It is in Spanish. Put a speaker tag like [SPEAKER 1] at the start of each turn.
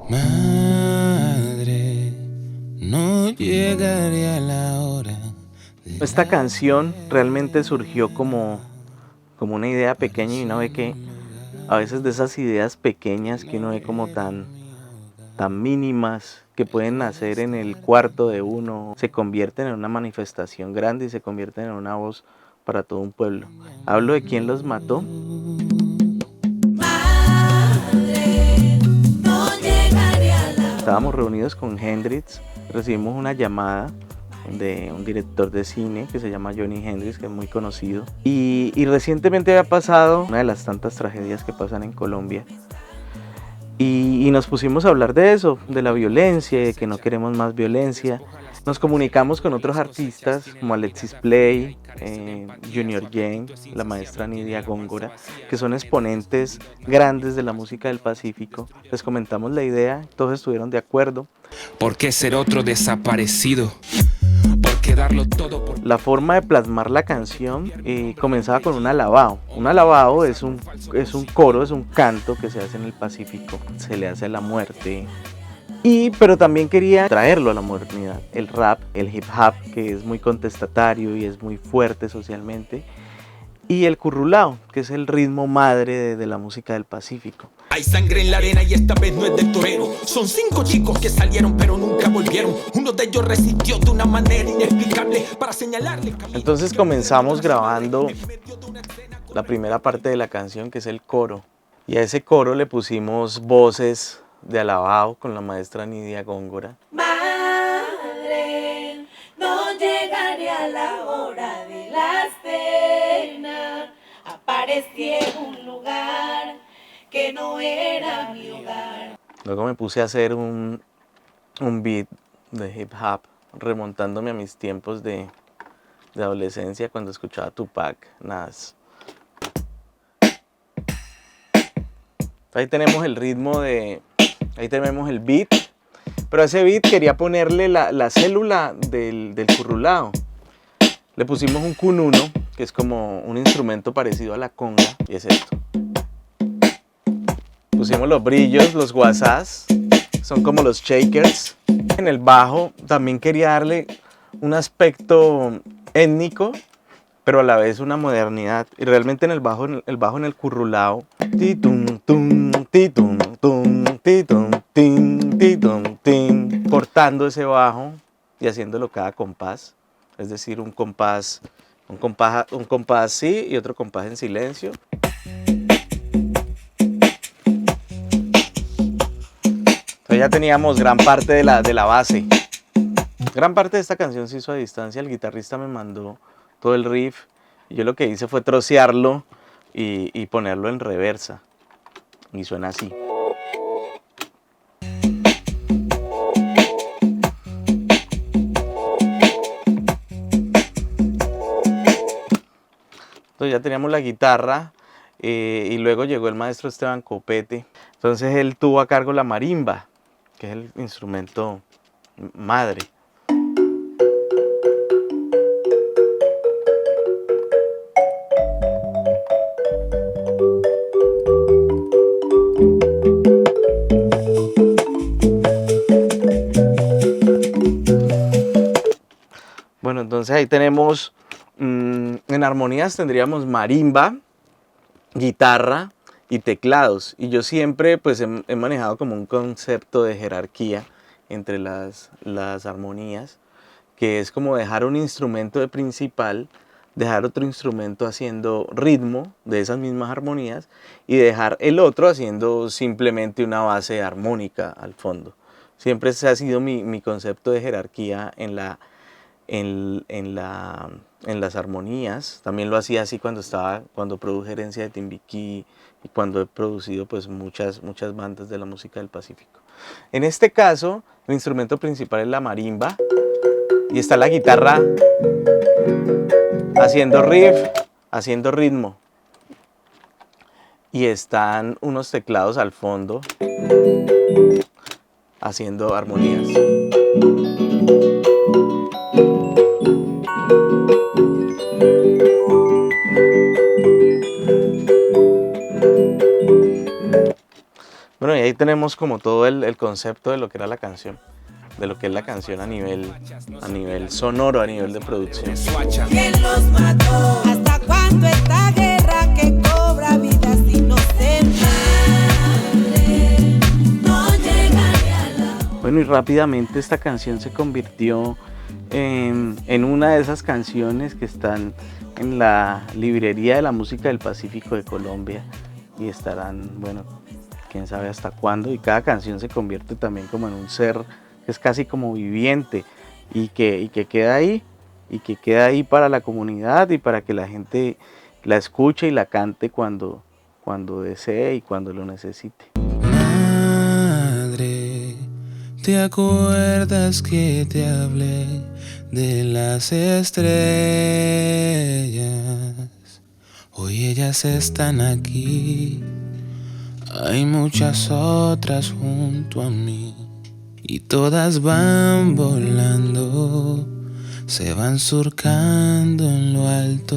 [SPEAKER 1] Madre, no llegaría la hora de
[SPEAKER 2] Esta
[SPEAKER 1] la
[SPEAKER 2] canción realmente surgió como una idea pequeña y uno ve que a veces de esas ideas pequeñas que uno ve como tan mínimas que pueden nacer en el cuarto de uno, se convierten en una manifestación grande y se convierten en una voz para todo un pueblo. Hablo de quién los mató.
[SPEAKER 3] Madre, no llegaré a la
[SPEAKER 2] Estábamos reunidos con Hendrix, recibimos una llamada de un director de cine que se llama Johnny Hendrix, que es muy conocido. Y recientemente había pasado una de las tantas tragedias que pasan en Colombia. Y nos pusimos a hablar de eso, de la violencia, de que no queremos más violencia. Nos comunicamos con otros artistas como Alexis Play, Junior James, la maestra Nidia Góngora, que son exponentes grandes de la música del Pacífico. Les comentamos la idea, todos estuvieron de acuerdo.
[SPEAKER 1] ¿Por qué ser otro desaparecido? ¿Por qué darlo todo por...
[SPEAKER 2] La forma de plasmar la canción comenzaba con un alabao. Un alabao es un coro, es un canto que se hace en el Pacífico, se le hace a la muerte. Pero también quería traerlo a la modernidad, el rap, el hip hop, que es muy contestatario y es muy fuerte socialmente, y el currulao, que es el ritmo madre de la música del Pacífico.
[SPEAKER 4] Hay sangre en la arena y esta vez no es del torero. Son 5 chicos que salieron pero nunca volvieron. Uno de ellos resistió de una manera inexplicable para señalarle el camino.
[SPEAKER 2] Entonces comenzamos grabando la primera parte de la canción, que es el coro, y a ese coro le pusimos voces de alabao con la maestra Nidia Góngora.
[SPEAKER 3] madre, no llegaré a la hora de la cena. Aparecí en un lugar que no era mi hogar.
[SPEAKER 2] Luego me puse a hacer un beat de hip hop, remontándome a mis tiempos de adolescencia cuando escuchaba Tupac, Nas. Ahí tenemos el ritmo ahí tenemos el beat, pero a ese beat quería ponerle la célula del currulao. Le pusimos un cununo, que es como un instrumento parecido a la conga, y es esto. Pusimos los brillos, los guasás, son como los shakers. En el bajo también quería darle un aspecto étnico, pero a la vez una modernidad. Y realmente en el bajo en el currulao, titum, tum, titum, tum, titum, tin, titum, tin, cortando ese bajo y haciéndolo cada compás. Es decir, un compás sí y otro compás en silencio. Entonces ya teníamos gran parte de la base. Gran parte de esta canción se hizo a distancia, el guitarrista me mandó todo el riff y yo lo que hice fue trocearlo y ponerlo en reversa. Y suena así. Entonces ya teníamos la guitarra y luego llegó el maestro Esteban Copete. Entonces él tuvo a cargo la marimba, que es el instrumento madre. Bueno, entonces ahí tenemos, en armonías tendríamos marimba, guitarra y teclados. Y yo siempre pues he manejado como un concepto de jerarquía entre las armonías, que es como dejar un instrumento de principal, dejar otro instrumento haciendo ritmo de esas mismas armonías y dejar el otro haciendo simplemente una base armónica al fondo. Siempre ese ha sido mi concepto de jerarquía en las armonías. También lo hacía así cuando produje Herencia de Timbiquí y cuando he producido pues muchas bandas de la música del Pacífico. En este caso, el instrumento principal es la marimba y está la guitarra haciendo riff, haciendo ritmo. Y están unos teclados al fondo haciendo armonías. Bueno, y ahí tenemos como todo el concepto de lo que era la canción, de lo que es la canción a nivel sonoro, a nivel de producción.
[SPEAKER 3] ¿Quién los mató? ¿Hasta cuándo esta guerra que cobra vidas inocentes? No llegaré a la...
[SPEAKER 2] Bueno, y rápidamente esta canción se convirtió en una de esas canciones que están en la librería de la música del Pacífico de Colombia y estarán, bueno, quién sabe hasta cuándo, y cada canción se convierte también como en un ser que es casi como viviente y que queda ahí, y que queda ahí para la comunidad y para que la gente la escuche y la cante cuando desee y cuando lo necesite.
[SPEAKER 1] Madre, ¿te acuerdas que te hablé de las estrellas? Hoy ellas están aquí, hay muchas otras junto a mí, y todas van volando, se van surcando en lo alto